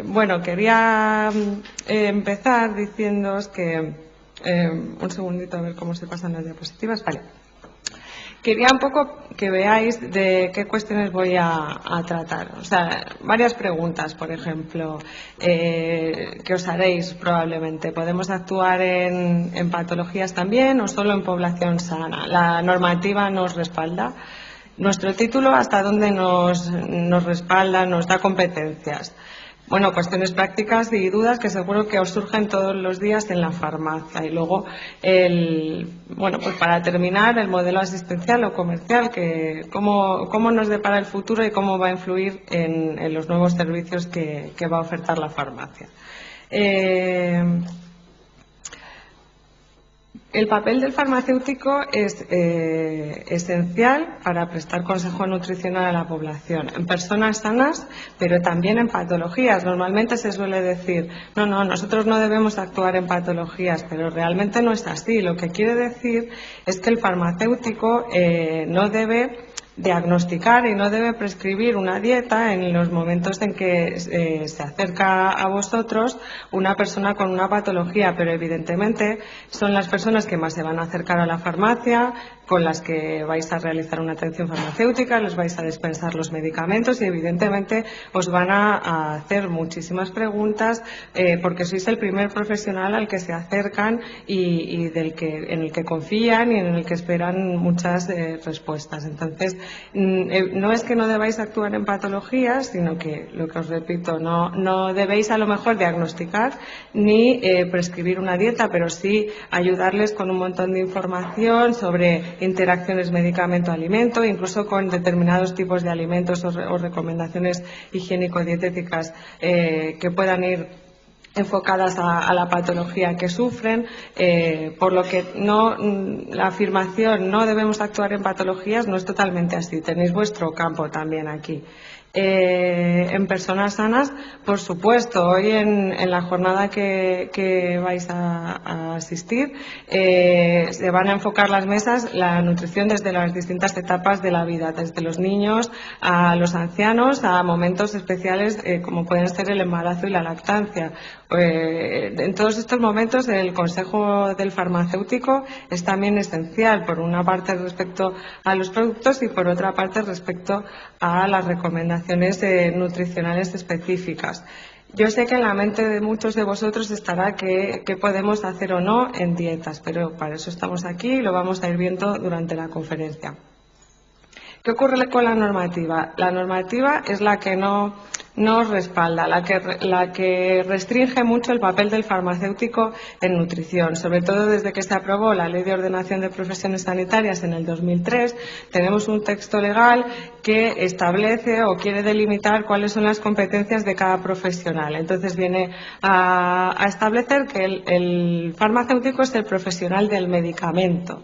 Bueno, quería empezar diciéndoos que... un segundito a ver cómo se pasan las diapositivas. Vale. Quería un poco que veáis de qué cuestiones voy a tratar. O sea, varias preguntas, por ejemplo, que os haréis probablemente. ¿Podemos actuar en patologías también o solo en población sana? ¿La normativa nos respalda? ¿Nuestro título hasta dónde nos respalda, nos da competencias? Bueno, cuestiones prácticas y dudas que seguro que os surgen todos los días en la farmacia. Y luego, bueno, pues para terminar, el modelo asistencial o comercial, cómo nos depara el futuro y cómo va a influir en los nuevos servicios que va a ofertar la farmacia. El papel del farmacéutico es esencial para prestar consejo nutricional a la población, en personas sanas, pero también en patologías. Normalmente se suele decir, no, nosotros no debemos actuar en patologías, pero realmente no es así. Lo que quiere decir es que el farmacéutico no debe diagnosticar y no debe prescribir una dieta en los momentos en que se acerca a vosotros una persona con una patología, pero evidentemente son las personas que más se van a acercar a la farmacia, con las que vais a realizar una atención farmacéutica, les vais a dispensar los medicamentos y evidentemente os van a hacer muchísimas preguntas porque sois el primer profesional al que se acercan y en el que confían y en el que esperan muchas respuestas. Entonces, no es que no debáis actuar en patologías, sino que, lo que os repito, no debéis a lo mejor diagnosticar ni prescribir una dieta, pero sí ayudarles con un montón de información sobre interacciones medicamento-alimento, incluso con determinados tipos de alimentos o recomendaciones higiénico-dietéticas que puedan ir enfocadas a la patología que sufren, por lo que la afirmación no debemos actuar en patologías no es totalmente así. Tenéis vuestro campo también aquí. En personas sanas, por supuesto, hoy en la jornada que vais a asistir se van a enfocar las mesas la nutrición desde las distintas etapas de la vida, desde los niños a los ancianos a momentos especiales como pueden ser el embarazo y la lactancia. En todos estos momentos el consejo del farmacéutico es también esencial, por una parte respecto a los productos y por otra parte respecto a las recomendaciones nutricionales específicas. Yo sé que en la mente de muchos de vosotros estará qué podemos hacer o no en dietas, pero para eso estamos aquí y lo vamos a ir viendo durante la conferencia. ¿Qué ocurre con la normativa? La normativa es la que no respalda, la que restringe mucho el papel del farmacéutico en nutrición. Sobre todo desde que se aprobó la Ley de Ordenación de Profesiones Sanitarias en el 2003, tenemos un texto legal que establece o quiere delimitar cuáles son las competencias de cada profesional. Entonces viene a establecer que el farmacéutico es el profesional del medicamento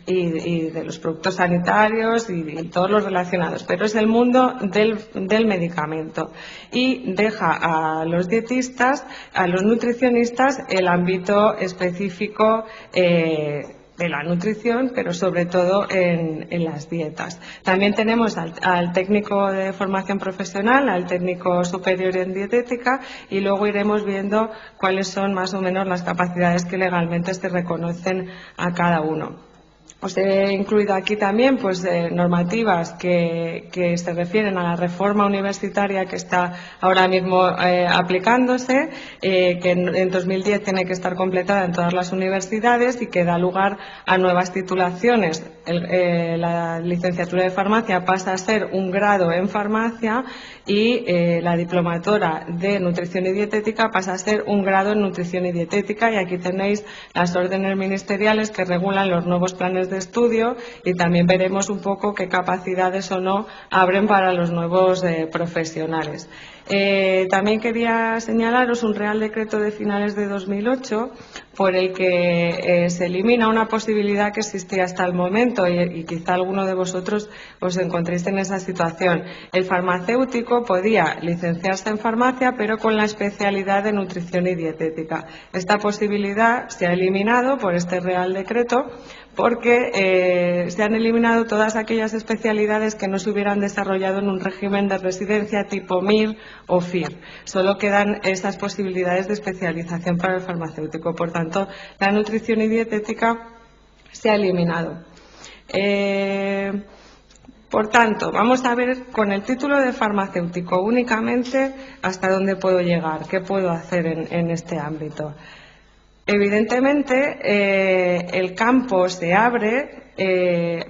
y de los productos sanitarios y todos los relacionados, pero es el mundo del medicamento y deja a los dietistas, a los nutricionistas, el ámbito específico de la nutrición, pero sobre todo en las dietas. También tenemos al técnico de formación profesional, al técnico superior en dietética y luego iremos viendo cuáles son más o menos las capacidades que legalmente se reconocen a cada uno. Os he incluido aquí también normativas que se refieren a la reforma universitaria que está ahora mismo aplicándose, que en 2010 tiene que estar completada en todas las universidades y que da lugar a nuevas titulaciones. La licenciatura de farmacia pasa a ser un grado en farmacia y la diplomatura de nutrición y dietética pasa a ser un grado en nutrición y dietética, y aquí tenéis las órdenes ministeriales que regulan los nuevos planes de estudio y también veremos un poco qué capacidades o no abren para los nuevos profesionales. También quería señalaros un Real Decreto de finales de 2008 por el que se elimina una posibilidad que existía hasta el momento y quizá alguno de vosotros os encontréis en esa situación. El farmacéutico podía licenciarse en farmacia, pero con la especialidad de nutrición y dietética. Esta posibilidad se ha eliminado por este Real Decreto porque se han eliminado todas aquellas especialidades que no se hubieran desarrollado en un régimen de residencia tipo MIR o FIR. Solo quedan esas posibilidades de especialización para el farmacéutico. Por tanto, la nutrición y dietética se ha eliminado. Por tanto, vamos a ver con el título de farmacéutico únicamente hasta dónde puedo llegar, qué puedo hacer en este ámbito. Evidentemente, el campo se abre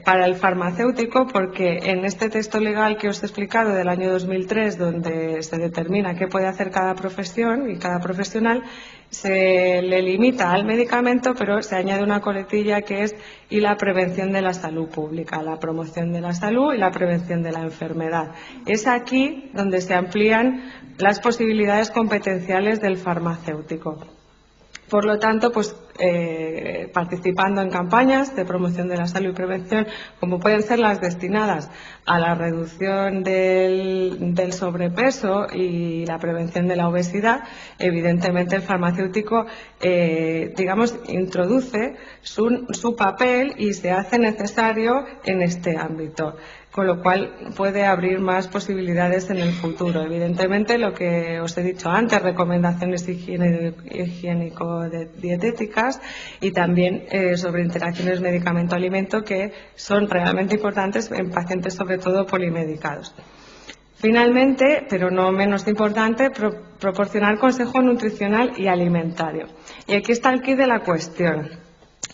para el farmacéutico porque en este texto legal que os he explicado del año 2003, donde se determina qué puede hacer cada profesión y cada profesional, se le limita al medicamento, pero se añade una coletilla que es y la prevención de la salud pública, la promoción de la salud y la prevención de la enfermedad. Es aquí donde se amplían las posibilidades competenciales del farmacéutico. Por lo tanto, participando en campañas de promoción de la salud y prevención, como pueden ser las destinadas a la reducción del sobrepeso y la prevención de la obesidad, evidentemente el farmacéutico, introduce su papel y se hace necesario en este ámbito, con lo cual puede abrir más posibilidades en el futuro. Evidentemente, lo que os he dicho antes, recomendaciones higiénico-dietéticas y también sobre interacciones medicamento-alimento, que son realmente importantes en pacientes sobre todo polimedicados. Finalmente, pero no menos importante, proporcionar consejo nutricional y alimentario. Y aquí está el quid de la cuestión,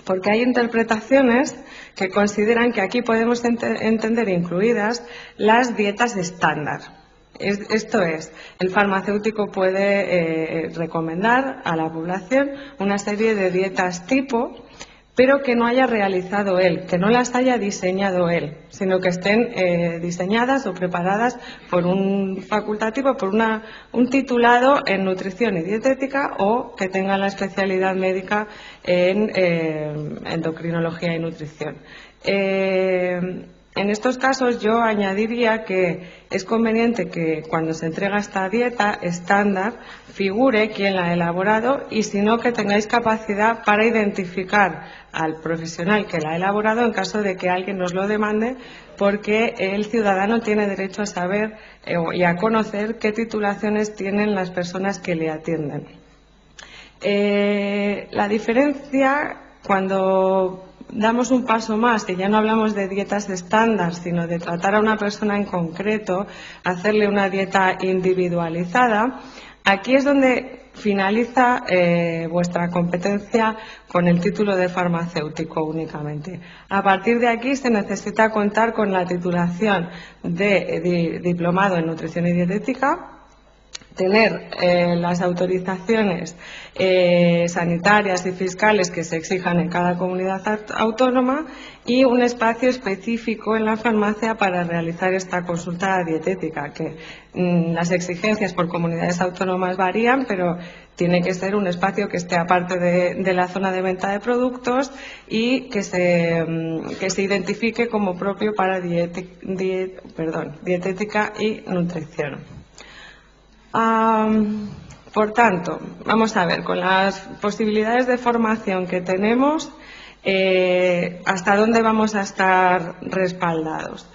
porque hay interpretaciones que consideran que aquí podemos entender incluidas las dietas estándar. Esto es, el farmacéutico puede recomendar a la población una serie de dietas tipo, pero que no haya realizado él, que no las haya diseñado él, sino que estén diseñadas o preparadas por un facultativo, por un titulado en nutrición y dietética, o que tenga la especialidad médica en endocrinología y nutrición. En estos casos yo añadiría que es conveniente que cuando se entrega esta dieta estándar figure quién la ha elaborado, y si no, que tengáis capacidad para identificar al profesional que la ha elaborado en caso de que alguien nos lo demande, porque el ciudadano tiene derecho a saber y a conocer qué titulaciones tienen las personas que le atienden. La diferencia, cuando damos un paso más y ya no hablamos de dietas estándar, sino de tratar a una persona en concreto, hacerle una dieta individualizada, aquí es donde finaliza vuestra competencia con el título de farmacéutico únicamente. A partir de aquí se necesita contar con la titulación de diplomado en nutrición y dietética, tener las autorizaciones sanitarias y fiscales que se exijan en cada comunidad autónoma y un espacio específico en la farmacia para realizar esta consulta dietética, que las exigencias por comunidades autónomas varían, pero tiene que ser un espacio que esté aparte de la zona de venta de productos y que se identifique como propio para dietética y nutrición. Por tanto, vamos a ver, con las posibilidades de formación que tenemos, ¿hasta dónde vamos a estar respaldados?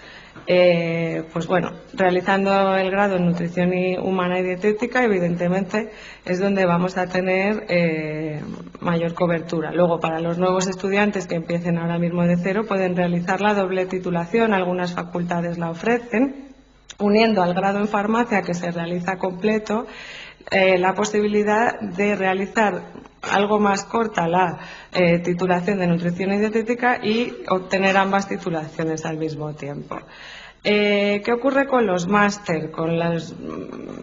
Pues bueno, realizando el grado en nutrición humana y dietética, evidentemente es donde vamos a tener mayor cobertura. Luego, para los nuevos estudiantes que empiecen ahora mismo de cero, pueden realizar la doble titulación, algunas facultades la ofrecen, uniendo al grado en farmacia, que se realiza completo, la posibilidad de realizar algo más corta la titulación de nutrición y dietética y obtener ambas titulaciones al mismo tiempo. ¿Qué ocurre con los máster? Con los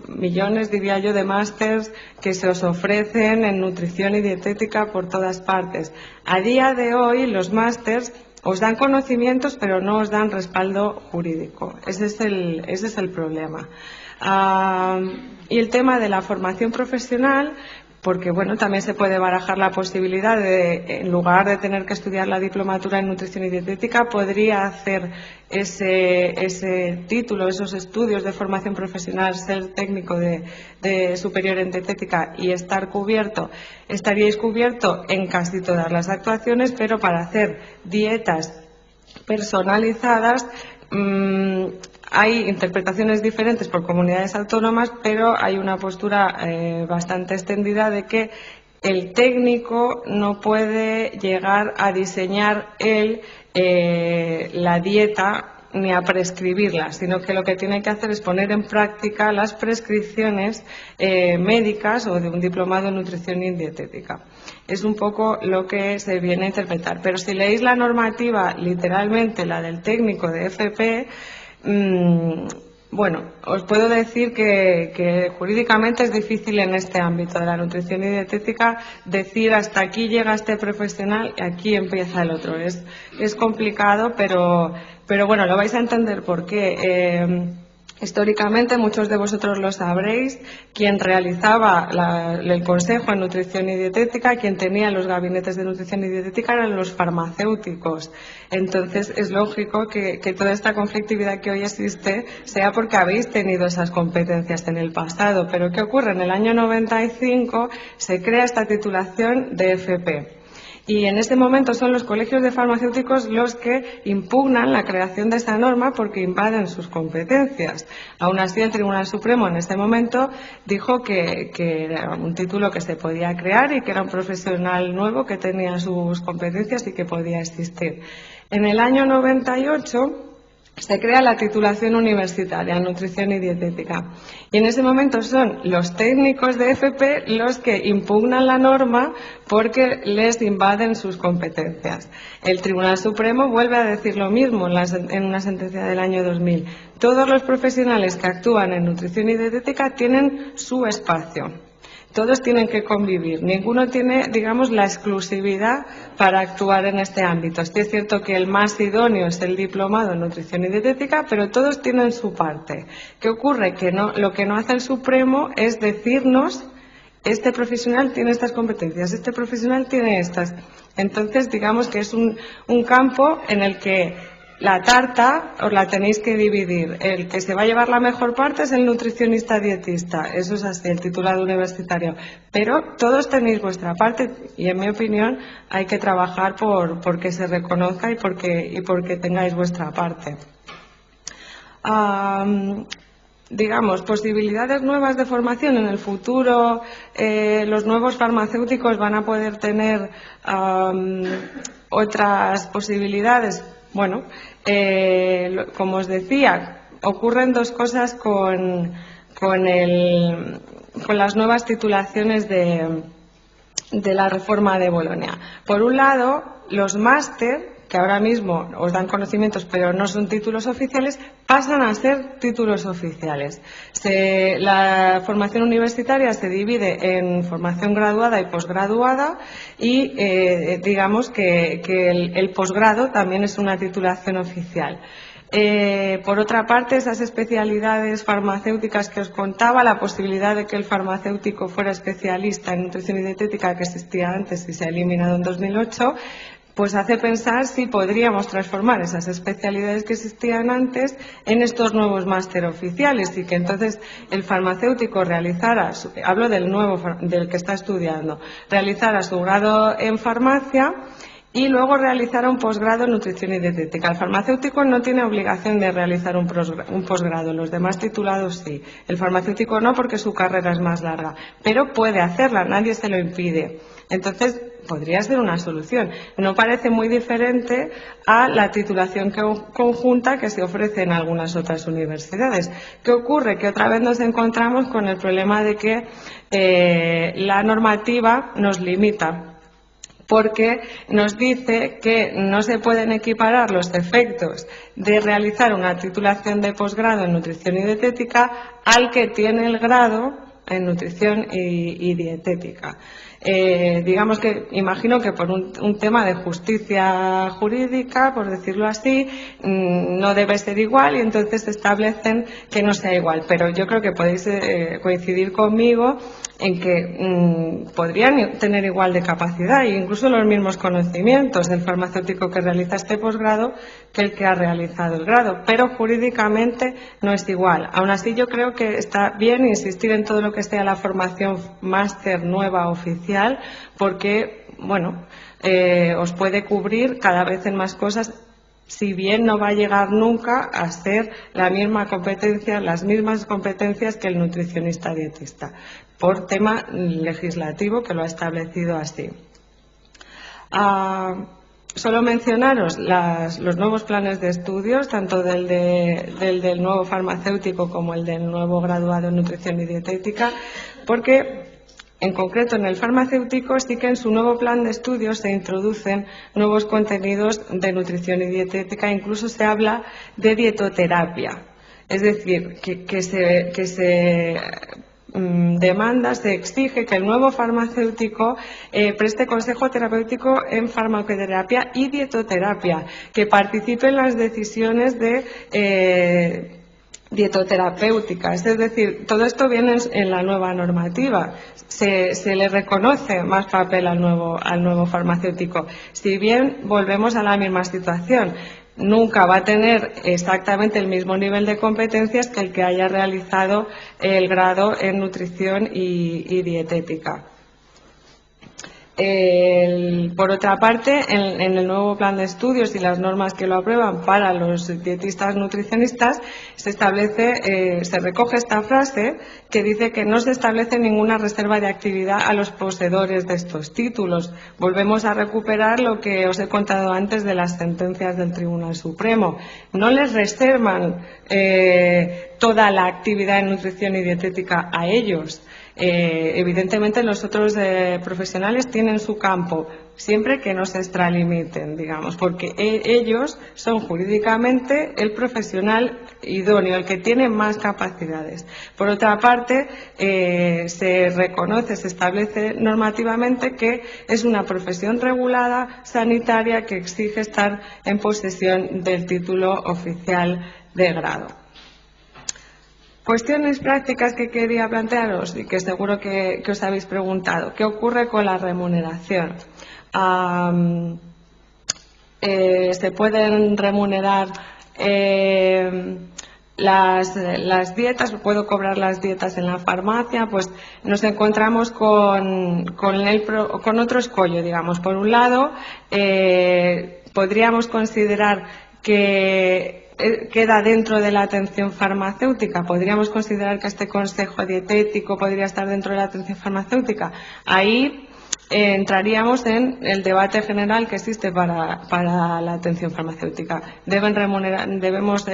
millones, diría yo, de másters que se os ofrecen en nutrición y dietética por todas partes. A día de hoy, los másters os dan conocimientos, pero no os dan respaldo jurídico. Ese es el problema. Y el tema de la formación profesional, porque bueno, también se puede barajar la posibilidad de, en lugar de tener que estudiar la diplomatura en nutrición y dietética, podría hacer ese título, esos estudios de formación profesional, ser técnico de superior en dietética y estar cubierto. Estaríais cubierto en casi todas las actuaciones, pero para hacer dietas personalizadas hay interpretaciones diferentes por comunidades autónomas, pero hay una postura bastante extendida de que el técnico no puede llegar a diseñar la dieta ni a prescribirla, sino que lo que tiene que hacer es poner en práctica las prescripciones médicas o de un diplomado en nutrición y dietética. Es un poco lo que se viene a interpretar. Pero si leéis la normativa, literalmente la del técnico de FP, bueno, os puedo decir que jurídicamente es difícil en este ámbito de la nutrición y dietética decir hasta aquí llega este profesional y aquí empieza el otro. Es complicado, pero bueno, lo vais a entender por qué. Históricamente, muchos de vosotros lo sabréis, quien realizaba el consejo en nutrición y dietética, quien tenía los gabinetes de nutrición y dietética eran los farmacéuticos. Entonces, es lógico que toda esta conflictividad que hoy existe sea porque habéis tenido esas competencias en el pasado. Pero ¿qué ocurre? En el año 95 se crea esta titulación de FP. Y en este momento son los colegios de farmacéuticos los que impugnan la creación de esa norma porque invaden sus competencias. Aún así, el Tribunal Supremo en este momento dijo que era un título que se podía crear y que era un profesional nuevo que tenía sus competencias y que podía existir. En el año 98 se crea la titulación universitaria en nutrición y dietética. Y en ese momento son los técnicos de FP los que impugnan la norma porque les invaden sus competencias. El Tribunal Supremo vuelve a decir lo mismo en una sentencia del año 2000. Todos los profesionales que actúan en nutrición y dietética tienen su espacio. Todos tienen que convivir. Ninguno tiene, digamos, la exclusividad para actuar en este ámbito. Sí es cierto que el más idóneo es el diplomado en nutrición y dietética, pero todos tienen su parte. ¿Qué ocurre? Que lo que no hace el Supremo es decirnos: este profesional tiene estas competencias, este profesional tiene estas. Entonces, digamos que es un campo en el que la tarta os la tenéis que dividir. El que se va a llevar la mejor parte es el nutricionista dietista. Eso es así, el titulado universitario. Pero todos tenéis vuestra parte y, en mi opinión, hay que trabajar por que se reconozca y porque tengáis vuestra parte. Digamos, posibilidades nuevas de formación en el futuro. Los nuevos farmacéuticos van a poder tener otras posibilidades. Bueno, como os decía, ocurren dos cosas con las nuevas titulaciones de la reforma de Bolonia. Por un lado, los máster, que ahora mismo os dan conocimientos pero no son títulos oficiales, pasan a ser títulos oficiales. La formación universitaria se divide en formación graduada y posgraduada y digamos que el posgrado también es una titulación oficial. Por otra parte, esas especialidades farmacéuticas que os contaba, la posibilidad de que el farmacéutico fuera especialista en nutrición y dietética, que existía antes y se ha eliminado en 2008, pues hace pensar si podríamos transformar esas especialidades que existían antes en estos nuevos máster oficiales y que entonces el farmacéutico realizara, hablo del que está estudiando, realizara su grado en farmacia y luego realizara un posgrado en nutrición y dietética. El farmacéutico no tiene obligación de realizar un posgrado, los demás titulados sí. El farmacéutico no, porque su carrera es más larga, pero puede hacerla, nadie se lo impide. Entonces, podría ser una solución. No parece muy diferente a la titulación conjunta que se ofrece en algunas otras universidades. ¿Qué ocurre? Que otra vez nos encontramos con el problema de que la normativa nos limita, porque nos dice que no se pueden equiparar los efectos de realizar una titulación de posgrado en nutrición y dietética al que tiene el grado en nutrición y dietética. digamos que imagino que por un tema de justicia jurídica, por decirlo así, no debe ser igual y entonces establecen que no sea igual. Pero yo creo que podéis coincidir conmigo en que podrían tener igual de capacidad e incluso los mismos conocimientos el farmacéutico que realiza este posgrado que el que ha realizado el grado, pero jurídicamente no es igual. Aún así, yo creo que está bien insistir en todo lo que sea la formación máster nueva oficial, porque, bueno, os puede cubrir cada vez en más cosas, si bien no va a llegar nunca a ser la misma competencia, las mismas competencias que el nutricionista dietista, por tema legislativo que lo ha establecido así. Solo mencionaros los nuevos planes de estudios, tanto del nuevo farmacéutico como el del nuevo graduado en nutrición y dietética, porque en concreto en el farmacéutico sí que en su nuevo plan de estudios se introducen nuevos contenidos de nutrición y dietética, incluso se habla de dietoterapia, es decir, que se demanda, se exige que el nuevo farmacéutico preste consejo terapéutico en farmacoterapia y dietoterapia, que participe en las decisiones de dietoterapéuticas, es decir, todo esto viene en la nueva normativa. Se le reconoce más papel al nuevo farmacéutico. Si bien volvemos a la misma situación, nunca va a tener exactamente el mismo nivel de competencias que el que haya realizado el grado en nutrición y dietética. Por otra parte, en el nuevo plan de estudios y las normas que lo aprueban para los dietistas nutricionistas, se recoge esta frase que dice que no se establece ninguna reserva de actividad a los poseedores de estos títulos. Volvemos a recuperar lo que os he contado antes de las sentencias del Tribunal Supremo. No les reservan toda la actividad en nutrición y dietética a ellos. Evidentemente los otros profesionales tienen su campo, siempre que no se extralimiten, digamos, porque ellos son jurídicamente el profesional idóneo, el que tiene más capacidades. Por otra parte, se reconoce, se establece normativamente que es una profesión regulada, sanitaria, que exige estar en posesión del título oficial de grado. Cuestiones prácticas que quería plantearos y que seguro que os habéis preguntado. ¿Qué ocurre con la remuneración? Se pueden remunerar las dietas, puedo cobrar las dietas en la farmacia. Pues nos encontramos con otro escollo, digamos. Por un lado, podríamos considerar que queda dentro de la atención farmacéutica. Podríamos considerar que este consejo dietético podría estar dentro de la atención farmacéutica. Ahí entraríamos en el debate general que existe para la atención farmacéutica. ¿Debemos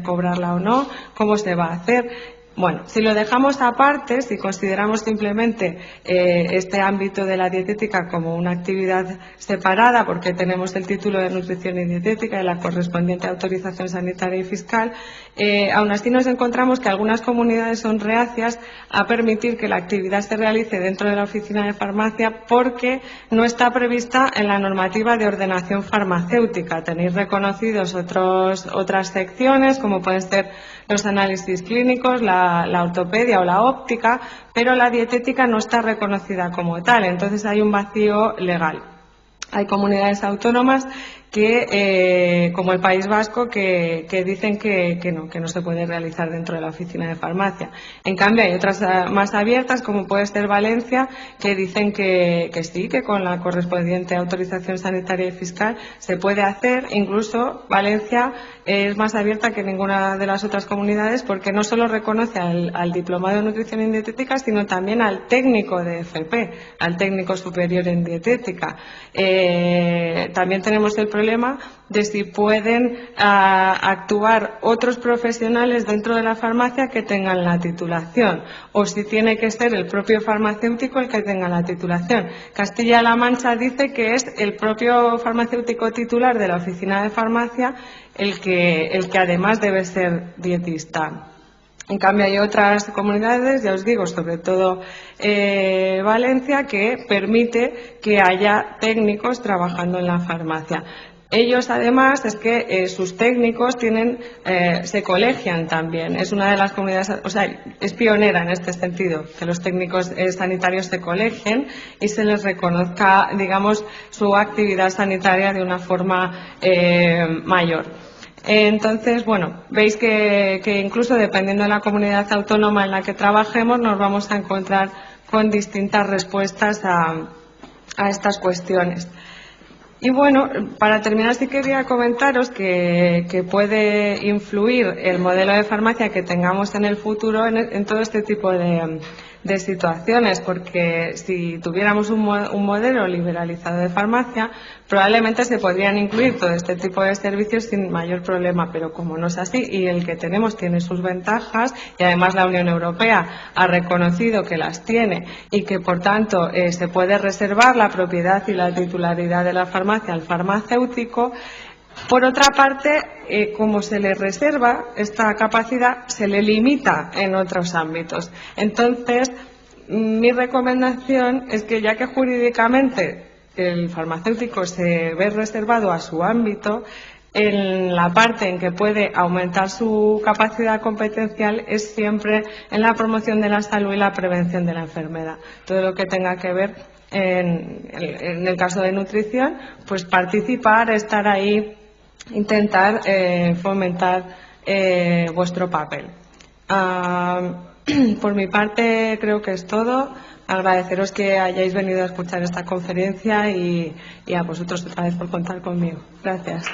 cobrarla o no? ¿Cómo se va a hacer? Bueno, si lo dejamos aparte, si consideramos simplemente este ámbito de la dietética como una actividad separada, porque tenemos el título de nutrición y dietética y la correspondiente autorización sanitaria y fiscal, aún así nos encontramos que algunas comunidades son reacias a permitir que la actividad se realice dentro de la oficina de farmacia porque no está prevista en la normativa de ordenación farmacéutica. Tenéis reconocidos otras secciones, como pueden ser los análisis clínicos, la ortopedia o la óptica, pero la dietética no está reconocida como tal, entonces hay un vacío legal. Hay comunidades autónomas que, como el País Vasco, que dicen que no se puede realizar dentro de la oficina de farmacia. En cambio, hay otras más abiertas, como puede ser Valencia, que dicen que sí, que con la correspondiente autorización sanitaria y fiscal se puede hacer. Incluso Valencia es más abierta que ninguna de las otras comunidades porque no solo reconoce al diplomado de nutrición y dietética, sino también al técnico de FP, al técnico superior en dietética. También tenemos el problema de si pueden actuar otros profesionales dentro de la farmacia que tengan la titulación o si tiene que ser el propio farmacéutico el que tenga la titulación. Castilla-La Mancha dice que es el propio farmacéutico titular de la oficina de farmacia el que además debe ser dietista. En cambio, hay otras comunidades, ya os digo, sobre todo Valencia, que permite que haya técnicos trabajando en la farmacia. Ellos, además, es que sus técnicos se colegian también. Es una de las comunidades, o sea, es pionera en este sentido, que los técnicos sanitarios se colegien y se les reconozca, digamos, su actividad sanitaria de una forma mayor. Entonces, bueno, veis que incluso dependiendo de la comunidad autónoma en la que trabajemos, nos vamos a encontrar con distintas respuestas a estas cuestiones. Y bueno, para terminar sí quería comentaros que puede influir el modelo de farmacia que tengamos en el futuro en todo este tipo de situaciones, porque si tuviéramos un modelo liberalizado de farmacia, probablemente se podrían incluir todo este tipo de servicios sin mayor problema, pero como no es así y el que tenemos tiene sus ventajas y además la Unión Europea ha reconocido que las tiene y que por tanto se puede reservar la propiedad y la titularidad de la farmacia al farmacéutico. Por otra parte, como se le reserva esta capacidad, se le limita en otros ámbitos. Entonces, mi recomendación es que, ya que jurídicamente el farmacéutico se ve reservado a su ámbito, en la parte en que puede aumentar su capacidad competencial es siempre en la promoción de la salud y la prevención de la enfermedad. Todo lo que tenga que ver, en el caso de nutrición, pues participar, estar ahí, intentar fomentar vuestro papel. Por mi parte creo que es todo. Agradeceros que hayáis venido a escuchar esta conferencia y a vosotros otra vez por contar conmigo. Gracias.